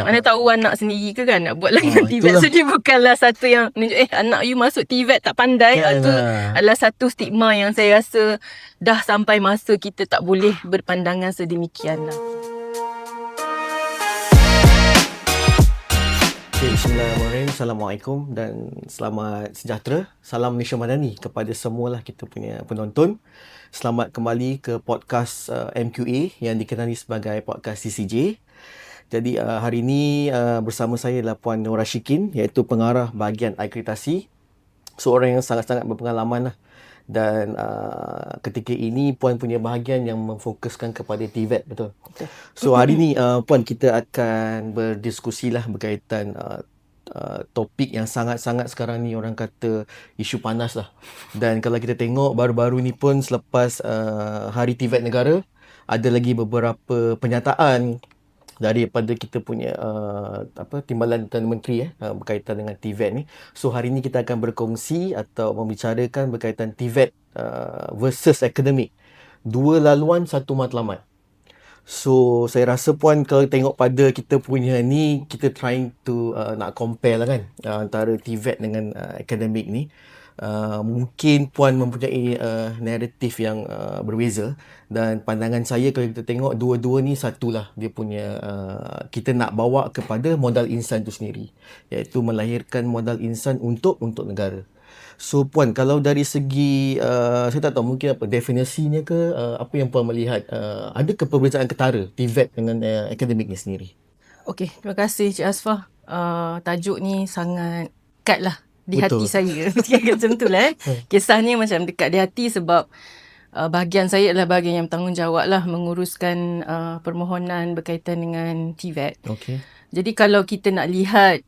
Mana tahu anak sendiri ke kan nak buat layanan TVET. itulah. So dia bukanlah satu yang menunjuk anak you masuk TVET tak pandai. Kan, Itu adalah satu stigma yang saya rasa dah sampai masa kita tak boleh berpandangan sedemikian lah. Okay, Bismillahirrahmanirrahim. Assalamualaikum dan selamat sejahtera. Salam Malaysia Madani kepada semualah kita punya penonton. Selamat kembali ke podcast MQA yang dikenali sebagai podcast CCJ. Jadi hari ini bersama saya adalah Puan Nur Rashikin, iaitu pengarah bahagian akreditasi. Seorang yang sangat-sangat berpengalaman lah. Dan ketika ini Puan punya bahagian yang memfokuskan kepada TVET, betul? So hari ni Puan, kita akan berdiskusi lah berkaitan topik yang sangat-sangat sekarang ni orang kata isu panas lah. Dan kalau kita tengok baru-baru ni pun selepas Hari TVET Negara, ada lagi beberapa penyataan daripada kita punya Timbalan Perdana Menteri berkaitan dengan TVET ni. So hari ni kita akan berkongsi atau membicarakan berkaitan TVET versus akademik. Dua laluan, satu matlamat. So saya rasa Puan, kalau tengok pada kita punya ni, kita trying to nak compare lah kan antara TVET dengan akademik ni. Mungkin Puan mempunyai naratif yang berbeza, dan pandangan saya kalau kita tengok dua-dua ni satulah dia punya kita nak bawa kepada modal insan tu sendiri, iaitu melahirkan modal insan untuk negara. So Puan, kalau dari segi saya tak tahu mungkin apa definisinya ke, apa yang Puan melihat, ada ke perbezaan ketara TVET dengan akademik ni sendiri? Okey, terima kasih Cik Asfah. Tajuk ni sangat dekat lah di Betul. hati saya. Macam tu lah. Kisahnya macam dekat di hati sebab bahagian saya adalah bahagian yang bertanggungjawab lah menguruskan permohonan berkaitan dengan TVET. Okay. Jadi kalau kita nak lihat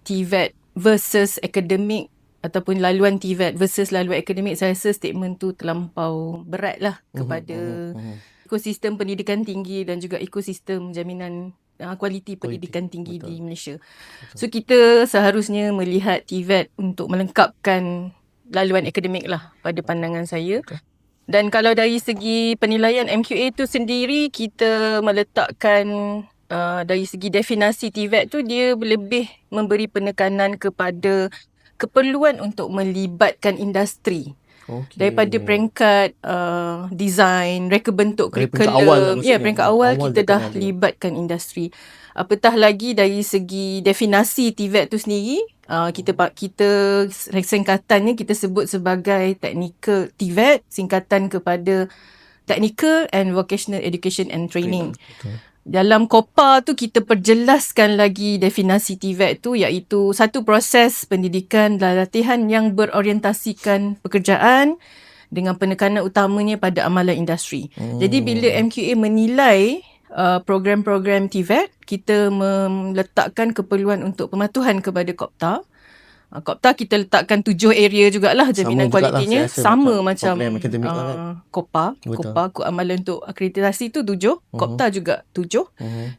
TVET versus akademik ataupun laluan TVET versus laluan akademik, saya rasa statement tu terlampau berat lah kepada ekosistem pendidikan tinggi dan juga ekosistem jaminan kualiti pendidikan tinggi di Malaysia. So kita seharusnya melihat TVET untuk melengkapkan laluan akademik lah pada pandangan saya. Dan kalau dari segi penilaian MQA tu sendiri, kita meletakkan dari segi definisi TVET tu, dia lebih memberi penekanan kepada keperluan untuk melibatkan industri. Daripada peringkat design, reka bentuk kurikulum. Peringkat awal kita dah libatkan industri. Apatah lagi dari segi definisi TVET tu sendiri, kita singkatannya kita sebut sebagai Technical TVET, singkatan kepada Technical and Vocational Education and Training. Dalam COPA tu kita perjelaskan lagi definisi TVET tu, iaitu satu proses pendidikan dan latihan yang berorientasikan pekerjaan dengan penekanan utamanya pada amalan industri. Jadi bila MQA menilai program-program TVET, kita meletakkan keperluan untuk pematuhan kepada COPTA. COPTA kita letakkan 7 area jugalah jaminan kualitinya. Sama macam COPA. Kod amalan untuk akreditasi tu 7. COPTA juga 7.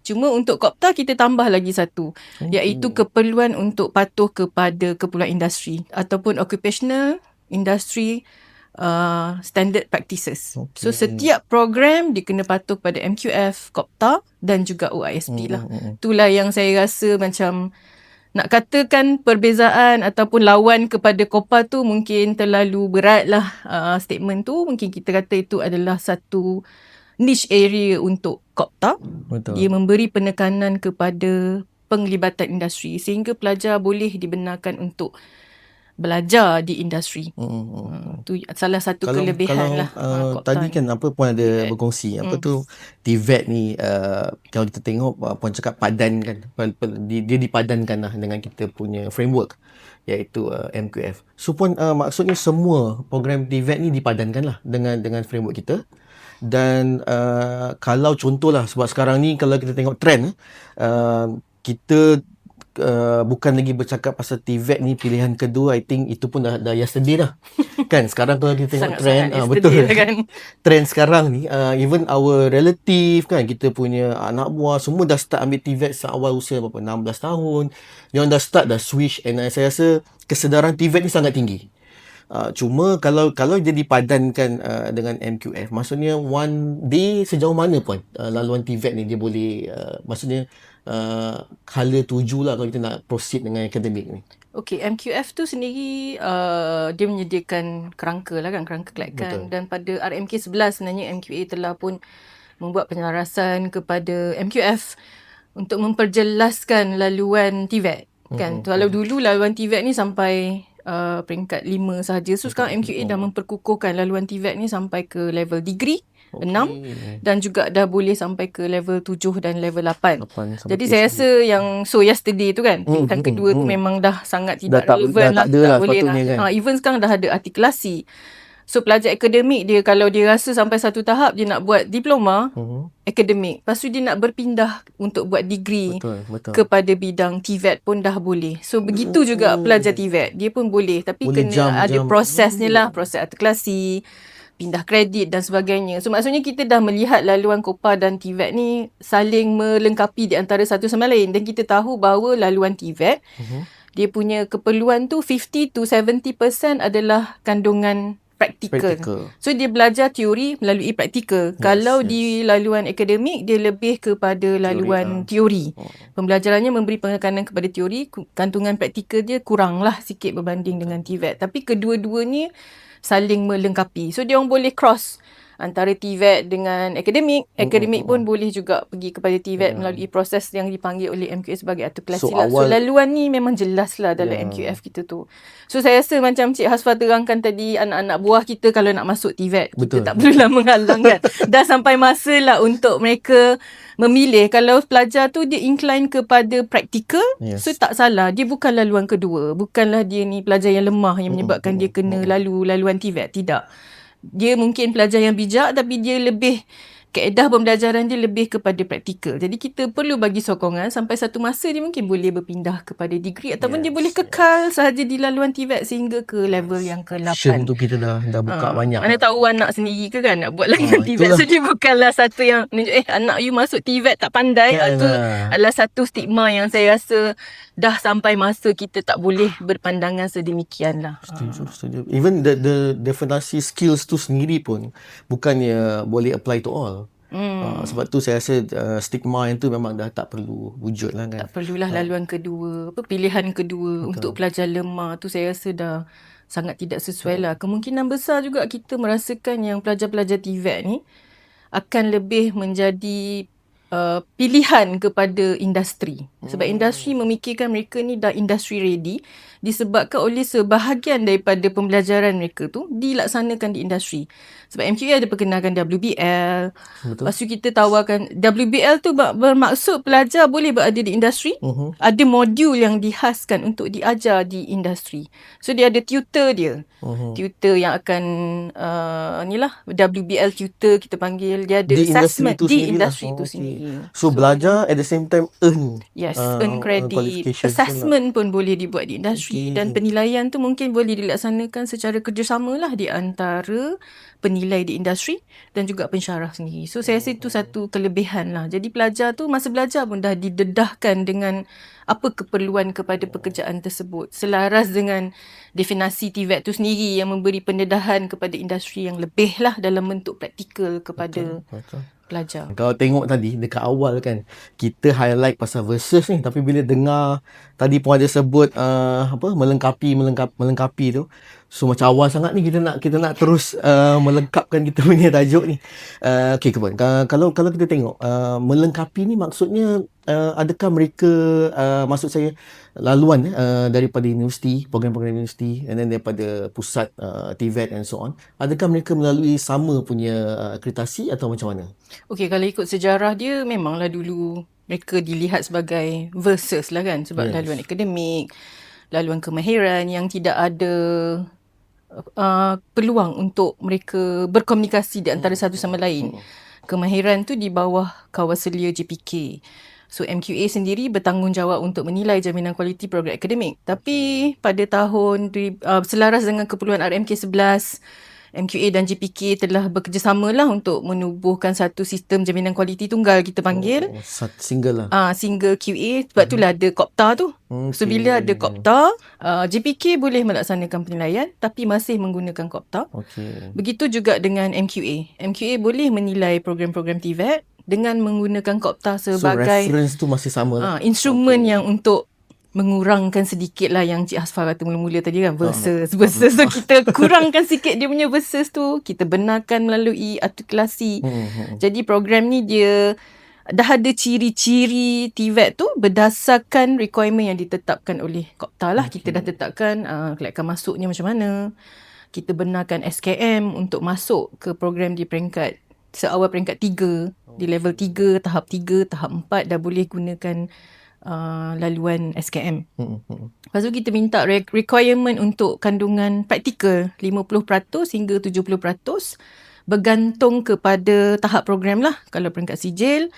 Cuma untuk COPTA kita tambah lagi satu, iaitu keperluan untuk patuh kepada keperluan industri ataupun occupational industry standard practices. So setiap program dia kena patuh pada MQF, COPTA dan juga OISP lah. Itulah yang saya rasa macam nak katakan perbezaan ataupun lawan kepada COPA tu mungkin terlalu berat lah statement tu. Mungkin kita kata itu adalah satu niche area untuk COPTA. Betul. Dia memberi penekanan kepada penglibatan industri sehingga pelajar boleh dibenarkan untuk belajar di industri. Tu salah satu kelebihan lah. Tadi kan Puan ada berkongsi tu TVET ni, kalau kita tengok Puan cakap padan kan, dia dipadankan lah dengan kita punya framework, iaitu MQF. So Puan, maksudnya semua program TVET ni dipadankan lah dengan framework kita. Dan kalau contohlah, sebab sekarang ni kalau kita tengok trend, kita bukan lagi bercakap pasal TVET ni pilihan kedua. I think itu pun dah yesterday dah. Kan sekarang kalau kita tengok trend, betul kan? Trend sekarang ni, even our relative kan, kita punya anak buah semua dah start ambil TVET seawal usia 16 tahun. Dia orang dah start, dah switch. And saya rasa kesedaran TVET ni sangat tinggi. Cuma kalau dia dipadankan dengan MQF, maksudnya one day sejauh mana pun laluan TVET ni dia boleh maksudnya hala tuju lah kalau kita nak proceed dengan akademik ni. Okey, MQF tu sendiri dia menyediakan kerangka lah kan, kerangka kelayakan. Dan pada RMK 11 sebenarnya MQA telah pun membuat penyelarasan kepada MQF untuk memperjelaskan laluan TVET kan. Kalau dulu laluan TVET ni sampai peringkat 5 sahaja. So sekarang MQA dah memperkukuhkan laluan TVET ni sampai ke level degree 6 dan juga dah boleh sampai ke level 7 dan level 8. Jadi saya rasa yang yesterday tu kan, tingkatan kedua tu memang dah sangat tidak relevan lah. Tak boleh lah. Kan? Even sekarang dah ada artikulasi. So pelajar akademik dia, kalau dia rasa sampai satu tahap dia nak buat diploma akademik, lepas tu dia nak berpindah untuk buat degree kepada bidang TVET pun dah boleh. So begitu juga pelajar TVET, dia pun boleh, tapi boleh kena ada prosesnya lah, proses artikulasi, pindah kredit dan sebagainya. So maksudnya kita dah melihat laluan COPA dan TVET ni saling melengkapi di antara satu sama lain, dan kita tahu bahawa laluan TVET dia punya keperluan tu 50 to 70% adalah kandungan praktikal. So dia belajar teori melalui praktikal. Kalau di laluan akademik dia lebih kepada laluan teori. Pembelajarannya memberi penekanan kepada teori, kandungan praktikal dia kuranglah sikit berbanding dengan TVET. Tapi kedua-duanya saling melengkapi. So dia orang boleh cross antara TVET dengan akademik. Akademik pun boleh juga pergi kepada TVET melalui proses yang dipanggil oleh MQF sebagai artikulasi lah. So laluan ni memang jelas lah dalam MQF kita tu. So saya rasa macam Cik Hasfah terangkan tadi, anak-anak buah kita kalau nak masuk TVET, kita tak perlulah menghalang kan. Dah sampai masa lah untuk mereka memilih. Kalau pelajar tu dia incline kepada praktikal, so tak salah. Dia bukan laluan kedua. Bukanlah dia ni pelajar yang lemah yang menyebabkan dia kena laluan TVET. Tidak. Dia mungkin pelajar yang bijak, tapi dia lebih, kaedah pembelajaran dia lebih kepada praktikal. Jadi kita perlu bagi sokongan sampai satu masa dia mungkin boleh berpindah kepada degree, ataupun dia boleh kekal sahaja di laluan TVET sehingga ke level yang ke-8. Option tu kita dah buka banyak. Mana tahu anak sendiri ke kan nak buat laluan TVET. So dia bukanlah satu yang anak you masuk TVET tak pandai. Itu adalah satu stigma yang saya rasa dah sampai masa kita tak boleh berpandangan sedemikian lah. Setuju. Even the definasi skills tu sendiri pun bukannya boleh apply to all. Sebab tu saya rasa stigma yang tu memang dah tak perlu wujud lah kan. Tak perlulah laluan kedua, pilihan kedua untuk pelajar lemah tu saya rasa dah sangat tidak sesuai lah. Kemungkinan besar juga kita merasakan yang pelajar-pelajar TVET ni akan lebih menjadi pilihan kepada industri. Sebab industri memikirkan mereka ni dah industry ready, disebabkan oleh sebahagian daripada pembelajaran mereka tu dilaksanakan di industri. Sebab MQA ada perkenalkan WBL. Lepas tu kita tawarkan WBL tu bermaksud pelajar boleh berada di industri. Ada modul yang dihaskan untuk diajar di industri. So dia ada tutor dia. Tutor yang akan WBL tutor kita panggil. Dia ada assessment di industri itu sendiri. So belajar at the same time earn. Yes, earn credit. Assessment pun boleh dibuat di industri. Dan penilaian tu mungkin boleh dilaksanakan secara kerjasama lah di antara penilai di industri dan juga pensyarah sendiri. So saya rasa itu satu kelebihan lah. Jadi pelajar tu masa belajar pun dah didedahkan dengan apa keperluan kepada pekerjaan tersebut. Selaras dengan definasi TVET tu sendiri yang memberi pendedahan kepada industri yang lebih lah dalam bentuk praktikal kepada pelajar. Kalau tengok tadi dekat awal kan, kita highlight pasal versus ni, tapi bila dengar tadi pun ada sebut melengkapi tu. So macam awal sangat ni kita nak terus melengkapkan kita punya tajuk ni. Okey Kebun. Kalau kita tengok melengkapi ni maksudnya adakah mereka maksud saya laluan daripada universiti, program-program universiti, and then daripada pusat TVET and so on, adakah mereka melalui sama punya akreditasi atau macam mana? Okey, kalau ikut sejarah dia memanglah dulu mereka dilihat sebagai versus lah kan, sebab laluan akademik, laluan kemahiran yang tidak ada peluang untuk mereka berkomunikasi di antara satu sama lain. Kemahiran tu di bawah kawaselia JPK. So MQA sendiri bertanggungjawab untuk menilai jaminan kualiti program akademik. Tapi pada tahun selaras dengan keperluan RMK 11, MQA dan JPK telah bekerjasama lah untuk menubuhkan satu sistem jaminan kualiti tunggal kita panggil. Single lah. Single QA. Sebab itulah ada COPTA tu. So bila ada COPTA, JPK boleh melaksanakan penilaian tapi masih menggunakan COPTA. Begitu juga dengan MQA. MQA boleh menilai program-program TVET dengan menggunakan COPTA sebagai reference tu masih sama lah. instrumen yang untuk mengurangkan sedikit lah yang Cik Hasfar kata mula-mula tadi kan, versus. So kita kurangkan sikit dia punya versus tu, kita benarkan melalui artikulasi. Jadi program ni dia dah ada ciri-ciri TVET tu berdasarkan requirement yang ditetapkan oleh COPTA lah. Kita dah tetapkan kelaikan masuknya macam mana. Kita benarkan SKM untuk masuk ke program di peringkat seawal peringkat 3, di level 3, tahap 3, tahap 4 dah boleh gunakan laluan SKM. Lepas tu kita minta requirement untuk kandungan praktikal 50% hingga 70%, bergantung kepada tahap program lah. Kalau peringkat sijil,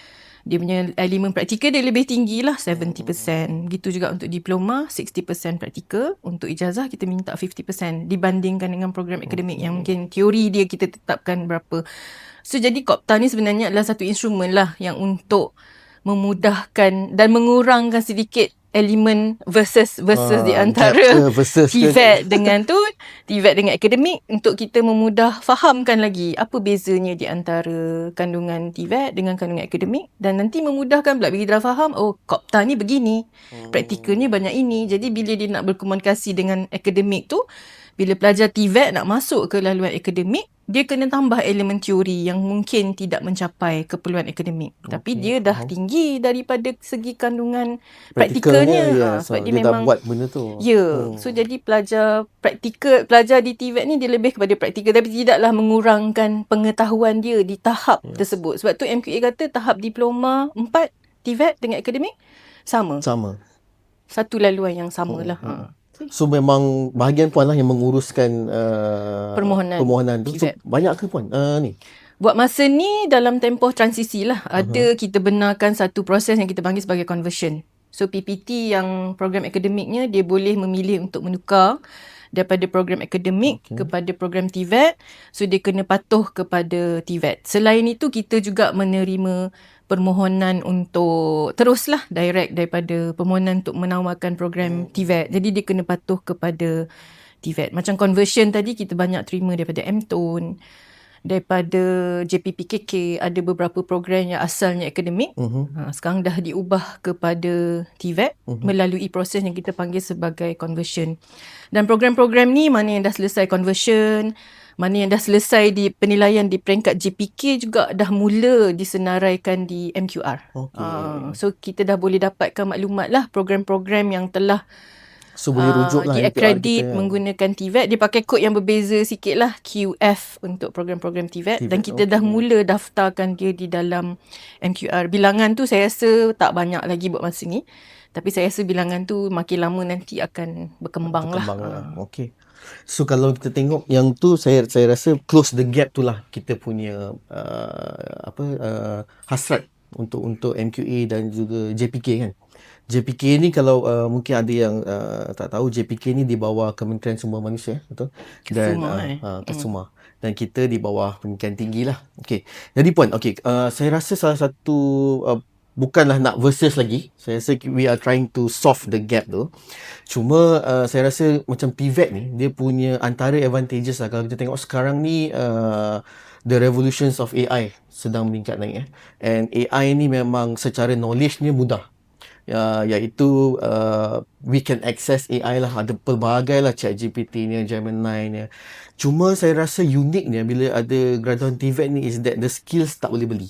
dia punya elemen praktikal dia lebih tinggi lah, 70%. Gitu juga untuk diploma, 60% praktikal. Untuk ijazah kita minta 50% dibandingkan dengan program akademik yang mungkin teori dia kita tetapkan berapa. So jadi COPTA ni sebenarnya adalah satu instrumen lah yang untuk memudahkan dan mengurangkan sedikit elemen versus di antara TVET dengan TVET dengan akademik, untuk kita memudah fahamkan lagi apa bezanya di antara kandungan TVET dengan kandungan akademik, dan nanti memudahkan pula bila dia dah faham, COPTA ni begini, praktikalnya banyak ini. Jadi bila dia nak berkomunikasi dengan akademik tu, bila pelajar TVET nak masuk ke laluan akademik, dia kena tambah elemen teori yang mungkin tidak mencapai keperluan akademik. Tapi dia dah tinggi daripada segi kandungan praktikalnya. Sebab dia memang dah buat benda tu. So jadi pelajar di TVET ni dia lebih kepada praktikal, tapi tidaklah mengurangkan pengetahuan dia di tahap tersebut. Sebab tu MQA kata tahap diploma 4 TVET dengan akademik sama. Satu laluan yang samalah. So memang bahagian Puan lah yang menguruskan permohonan tu. So banyak ke Puan ni? Buat masa ni dalam tempoh transisi lah. Ada kita benarkan satu proses yang kita panggil sebagai conversion. So PPT yang program akademiknya dia boleh memilih untuk menukar daripada program akademik kepada program TVET. So dia kena patuh kepada TVET. Selain itu kita juga menerima permohonan untuk teruslah direct daripada permohonan untuk menawarkan program TVET. Jadi dia kena patuh kepada TVET. Macam conversion tadi kita banyak terima daripada MTON, daripada JPPKK, ada beberapa program yang asalnya akademik. Sekarang dah diubah kepada TVET melalui proses yang kita panggil sebagai conversion. Dan program-program ni mana yang dah selesai conversion, mana yang dah selesai di penilaian di peringkat JPK juga dah mula disenaraikan di MQR. So kita dah boleh dapatkan maklumat lah program-program yang telah boleh rujuk lah diakredit menggunakan TVET. Dia pakai kod yang berbeza sikit lah, QF untuk program-program TVET. Dan kita dah mula daftarkan dia di dalam MQR. Bilangan tu saya rasa tak banyak lagi buat masa ni, tapi saya rasa bilangan tu makin lama nanti akan berkembang lah. So kalau kita tengok yang tu, saya rasa close the gap tu lah kita punya hasrat untuk MQA dan juga JPK kan. JPK ni kalau mungkin ada yang tak tahu, JPK ni di bawah Kementerian Sumber Manusia, betul? Dan Kesuma. Dan kita di bawah pendidikan tinggi lah. Jadi Puan, saya rasa salah satu bukanlah nak versus lagi. Saya rasa we are trying to solve the gap tu. Cuma saya rasa macam TVET ni dia punya antara advantages lah. Kalau kita tengok sekarang ni the revolutions of AI sedang meningkat naik. And AI ni memang secara knowledge ni mudah. Iaitu we can access AI lah. Ada pelbagai lah, ChatGPT ni, Gemini ni. Cuma saya rasa uniknya bila ada graduan TVET ni is that the skills tak boleh beli.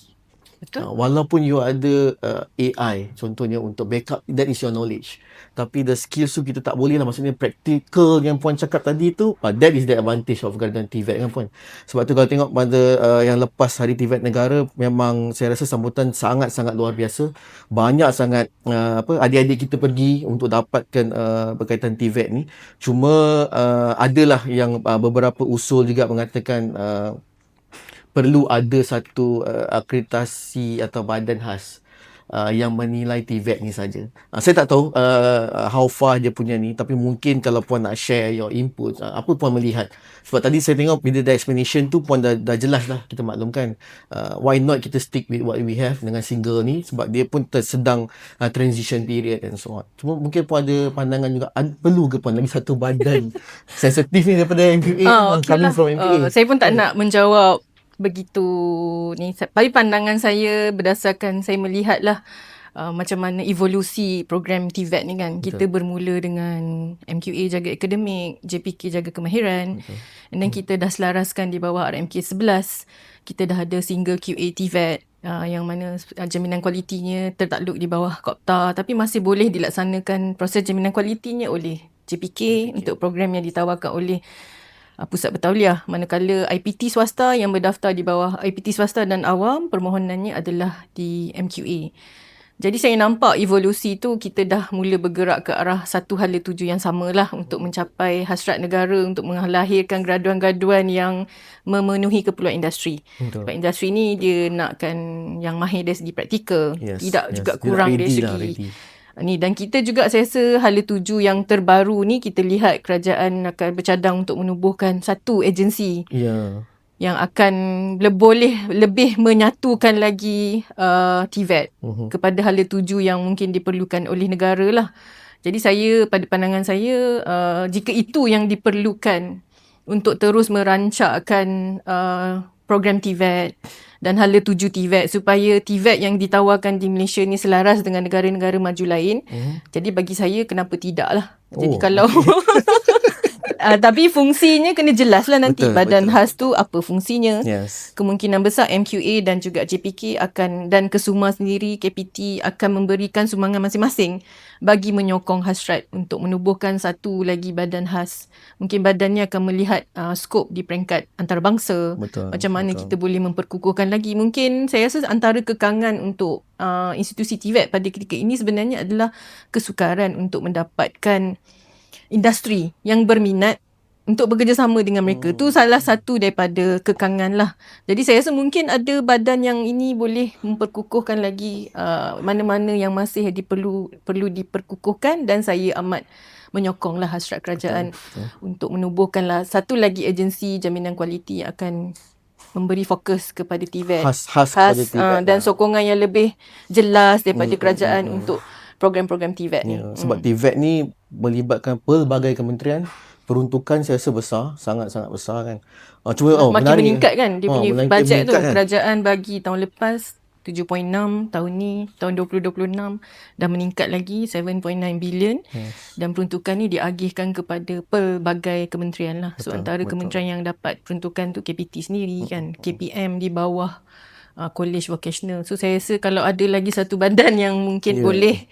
Walaupun you ada AI contohnya untuk backup, that is your knowledge, tapi the skills tu kita tak boleh lah. Maksudnya practical yang Puan cakap tadi tu, that is the advantage of graduan TVET kan Puan. Sebab tu kalau tengok pada yang lepas hari TVET negara, memang saya rasa sambutan sangat-sangat luar biasa. Banyak sangat adik-adik kita pergi untuk dapatkan berkaitan TVET ni. Cuma adalah yang beberapa usul juga mengatakan perlu ada satu akreditasi atau badan khas yang menilai TVET ni saja. Saya tak tahu how far dia punya ni, tapi mungkin kalau Puan nak share your input, apa Puan melihat? Sebab tadi saya tengok bila the explanation tu Puan dah jelas lah, kita maklumkan. Why not kita stick with what we have dengan single ni, sebab dia pun sedang transition period and so on. Cuma mungkin Puan ada pandangan juga, perlu ke Puan lagi satu badan sensitif ni daripada MQA, coming from MQA? Saya pun tak nak menjawab begitu ni, tapi pandangan saya berdasarkan saya melihat lah macam mana evolusi program TVET ni kan. Kita bermula dengan MQA jaga akademik, JPK jaga kemahiran, and then kita dah selaraskan di bawah RMK 11. Kita dah ada single QA TVET yang mana jaminan kualitinya tertakluk di bawah KOPTA, tapi masih boleh dilaksanakan proses jaminan kualitinya oleh JPK untuk program yang ditawarkan oleh pusat bertauliah, manakala IPT swasta yang berdaftar di bawah IPT swasta dan awam, permohonannya adalah di MQA. Jadi saya nampak evolusi tu kita dah mula bergerak ke arah satu hala tuju yang samalah untuk mencapai hasrat negara untuk melahirkan graduan-graduan yang memenuhi keperluan industri. Sebab industri ni dia nakkan yang mahir dari segi praktikal, tidak juga kurang dari segi ni. Dan kita juga saya rasa hala tuju yang terbaru ni kita lihat kerajaan akan bercadang untuk menubuhkan satu agensi yang akan boleh lebih menyatukan lagi TVET kepada hala tuju yang mungkin diperlukan oleh negara lah. Jadi saya, pada pandangan saya, jika itu yang diperlukan untuk terus merancakkan program TVET dan hala tuju TVET supaya TVET yang ditawarkan di Malaysia ni selaras dengan negara-negara maju lain. Jadi bagi saya kenapa tidak lah. Jadi kalau tapi fungsinya kena jelas lah nanti. Badan khas tu apa fungsinya. Kemungkinan besar MQA dan juga JPK akan, dan Kesuma sendiri, KPT akan memberikan sumbangan masing-masing bagi menyokong hasrat untuk menubuhkan satu lagi badan khas. Mungkin badannya akan melihat skop di peringkat antarabangsa. Macam mana kita boleh memperkukuhkan lagi. Mungkin saya rasa antara kekangan untuk institusi TVET pada ketika ini sebenarnya adalah kesukaran untuk mendapatkan industri yang berminat untuk bekerjasama dengan mereka. Tu salah satu daripada kekangan lah. Jadi saya rasa mungkin ada badan yang ini boleh memperkukuhkan lagi mana-mana yang masih perlu diperkukuhkan, dan saya amat menyokonglah hasrat kerajaan untuk menubuhkanlah satu lagi agensi jaminan kualiti yang akan memberi fokus kepada TVET. Khas kepada TVET dan sokongan yang lebih jelas daripada kerajaan untuk program-program TVET ni. Sebab TVET ni melibatkan pelbagai kementerian, peruntukan saya rasa besar, sangat-sangat besar kan. Cuma makin menarik, meningkat kan dia punya bajet tu. Kan? Kerajaan bagi tahun lepas 7.6, tahun ni tahun 2026 dah meningkat lagi 7.9 bilion. Dan peruntukan ni diagihkan kepada pelbagai kementerian lah. So antara kementerian yang dapat peruntukan tu KPT sendiri kan, KPM di bawah college vocational. So saya rasa kalau ada lagi satu badan yang mungkin boleh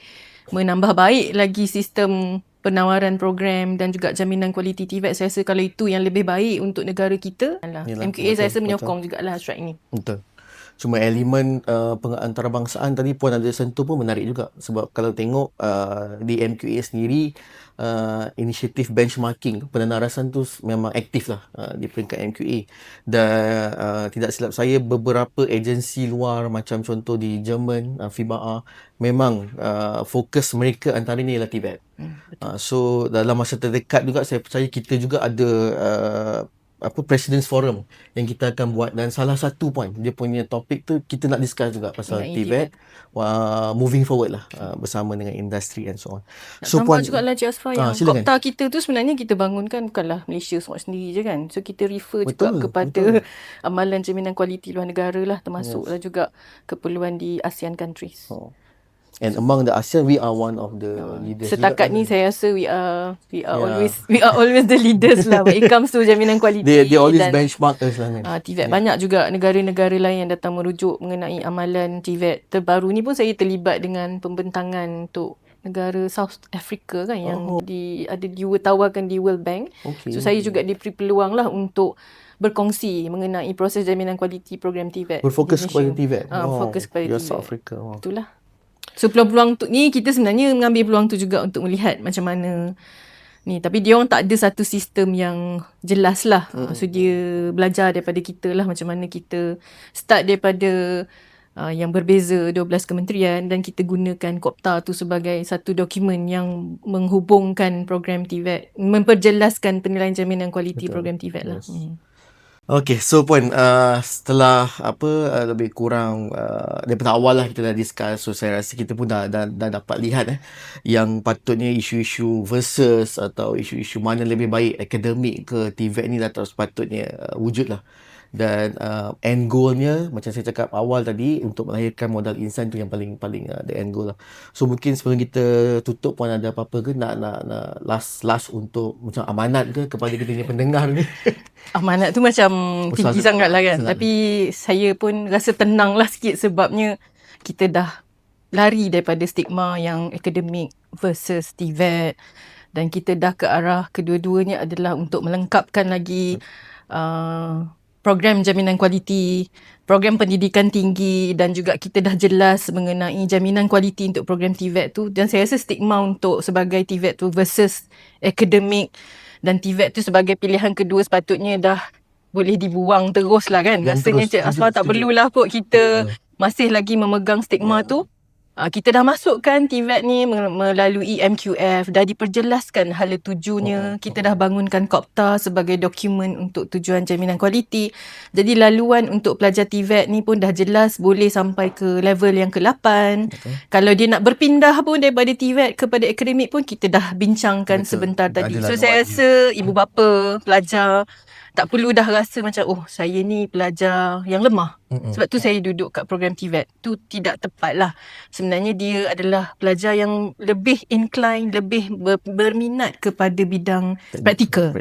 menambah baik lagi sistem penawaran program dan juga jaminan kualiti TVET, saya rasa kalau itu yang lebih baik untuk negara kita. MQA saya rasa menyokong jugalah hasrat ini. Betul. Cuma elemen antarabangsaaan tadi Puan ada sentuh pun menarik juga. Sebab kalau tengok di MQA sendiri, inisiatif benchmarking penenarasan tu memang aktif lah di peringkat MQA. Dan tidak silap saya, beberapa agensi luar macam contoh di Jerman, FIBA, memang fokus mereka antara ni ialah TVET. So dalam masa terdekat juga saya percaya kita juga ada President's Forum yang kita akan buat, dan salah satu point dia punya topik tu kita nak discuss juga pasal TVET moving forward lah bersama dengan industri and so on. So Puan juga lah Cik Asfar, yang KOPTA kita tu sebenarnya kita bangunkan bukanlah Malaysia semua sendiri je kan. So kita refer juga kepada amalan jaminan kualiti luar negara lah, termasuklah juga keperluan di ASEAN countries. And among the ASEAN, we are one of the leaders. Setakat ni saya rasa we are always the leaders lah when it comes to jaminan kualiti. They always benchmark us lah kan. TVET banyak juga negara-negara lain yang datang merujuk mengenai amalan TVET. Terbaru ni pun saya terlibat dengan pembentangan untuk negara South Africa kan, yang ditawarkan di World Bank. So saya juga diberi peluang lah untuk berkongsi mengenai proses jaminan kualiti program TVET. Berfokus kepada TVET. Fokus kepada TVET. South Africa. Itulah. So peluang-peluang tu ni kita sebenarnya mengambil peluang tu juga untuk melihat macam mana ni. Tapi dia orang tak ada satu sistem yang jelas lah. So dia belajar daripada kita lah macam mana kita start daripada yang berbeza 12 kementerian, dan kita gunakan COPTA tu sebagai satu dokumen yang menghubungkan program TVET, memperjelaskan penilaian jaminan kualiti program TVET lah. Okay, so Puan, setelah lebih kurang daripada awal lah kita dah discuss, so saya rasa kita pun dah dapat lihat yang patutnya isu-isu versus atau isu-isu mana lebih baik, akademik ke TVET ni dah sepatutnya wujud lah. Dan end goalnya macam saya cakap awal tadi, untuk melahirkan modal insan tu yang paling the end goal lah. So mungkin sebelum kita tutup, Puan ada apa-apa ke nak last untuk macam amanat ke kepada kita punya pendengar ni? Amanat tu macam tinggi sangat lah kan. Tapi saya pun rasa tenang lah sikit, sebabnya kita dah lari daripada stigma yang akademik versus TVET, dan kita dah ke arah kedua-duanya adalah untuk melengkapkan lagi program jaminan kualiti, program pendidikan tinggi, dan juga kita dah jelas mengenai jaminan kualiti untuk program TVET tu. Dan saya rasa stigma untuk sebagai TVET tu versus akademik dan TVET tu sebagai pilihan kedua sepatutnya dah boleh dibuang terus lah kan. Rasanya Cik Aswa tak perlulah kot kita masih lagi memegang stigma tu. Kita dah masukkan TVET ni melalui MQF, dah diperjelaskan hala tujunya, kita dah bangunkan COPTA sebagai dokumen untuk tujuan jaminan kualiti. Jadi laluan untuk pelajar TVET ni pun dah jelas, boleh sampai ke level yang ke-8. Kalau dia nak berpindah pun daripada TVET kepada akademik pun kita dah bincangkan sebentar tadi. So saya rasa ibu bapa, pelajar tak perlu dah rasa macam saya ni pelajar yang lemah. Sebab tu saya duduk kat program TVET. Tu tidak tepat lah. Sebenarnya dia adalah pelajar yang lebih incline, lebih berminat kepada bidang praktikal.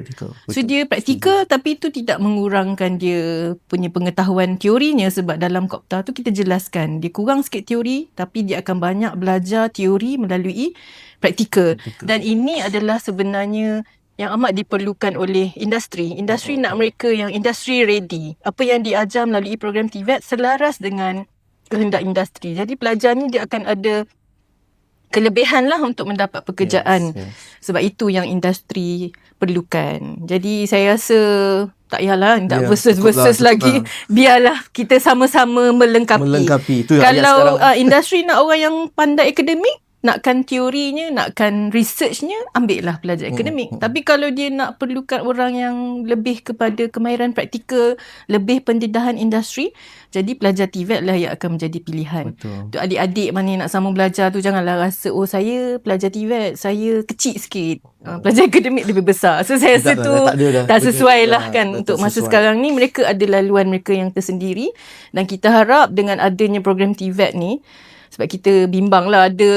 So dia praktikal, tapi tu tidak mengurangkan dia punya pengetahuan teorinya, sebab dalam COPTA tu kita jelaskan dia kurang sikit teori, tapi dia akan banyak belajar teori melalui praktikal. Dan ini adalah sebenarnya yang amat diperlukan oleh industri. Industri nak mereka yang industry ready. Apa yang diajar melalui program TVET selaras dengan kehendak industri. Jadi pelajar ni dia akan ada kelebihan lah untuk mendapat pekerjaan. Sebab itu yang industri perlukan. Jadi saya rasa tak payahlah tak versus lagi. Biarlah kita sama-sama melengkapi. Kalau industri nak orang yang pandai akademik, nakkan teorinya, nakkan researchnya, ambil lah pelajar akademik. Tapi kalau dia nak perlukan orang yang lebih kepada kemahiran praktikal, lebih pendedahan industri, jadi pelajar TVET lah yang akan menjadi pilihan. Untuk adik-adik mana nak sambung belajar tu, janganlah rasa saya pelajar TVET, saya kecil sikit. Pelajar akademik lebih besar. So saya rasa tu tak sesuai lah kan. Untuk masa sekarang ni, mereka ada laluan mereka yang tersendiri, dan kita harap dengan adanya program TVET ni, sebab kita bimbang lah ada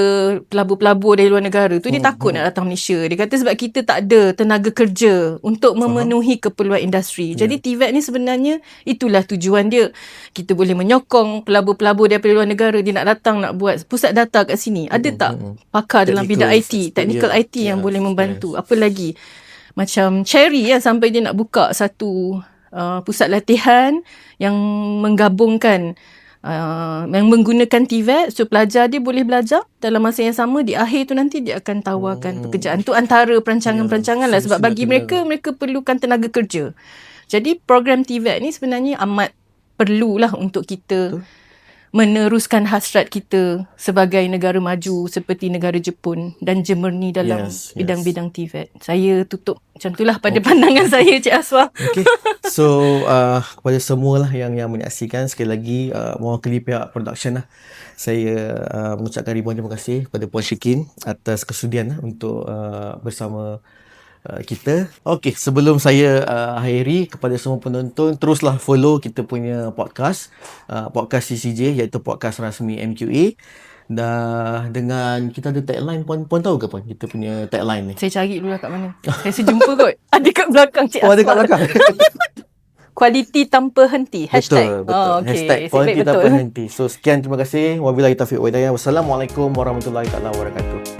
pelabur-pelabur dari luar negara tu, dia takut nak datang Malaysia. Dia kata sebab kita tak ada tenaga kerja untuk memenuhi keperluan industri. Jadi TVET ni sebenarnya itulah tujuan dia. Kita boleh menyokong pelabur-pelabur daripada luar negara, dia nak datang nak buat pusat data kat sini. Ada tak pakar dalam bidang IT, technical IT yang boleh membantu? Apa lagi? Macam Cherry sampai dia nak buka satu pusat latihan yang menggabungkan yang menggunakan TVET, so pelajar dia boleh belajar dalam masa yang sama. Di akhir tu nanti dia akan tawarkan pekerjaan. Tu antara perancangan-perancangan lah, sebab bagi mereka perlukan tenaga kerja. Jadi program TVET ni sebenarnya amat perlulah untuk kita meneruskan hasrat kita sebagai negara maju seperti negara Jepun dan Germany dalam bidang-bidang TVET. Saya tutup macam itulah pada pandangan saya, Cik Aswa. So kepada semua lah yang menyaksikan, sekali lagi mewakili pihak production lah, saya mengucapkan ribuan terima kasih kepada Puan Shikin atas kesudian untuk bersama kita. Okey, sebelum saya akhiri, kepada semua penonton, teruslah follow kita punya podcast CCJ, iaitu podcast rasmi MQA. Dah dengan kita ada tagline, Puan tahu ke Puan kita punya tagline ni? Saya cari dulu lah kat mana. Saya jumpa kot. Ada kat belakang Cik Asma. Ada kat belakang. Kualiti tanpa henti. Hashtag. Betul. Hashtag kualiti tanpa henti. So sekian, terima kasih. Wabillahi taufiq wa hidayah. Wassalamualaikum warahmatullahi wabarakatuh.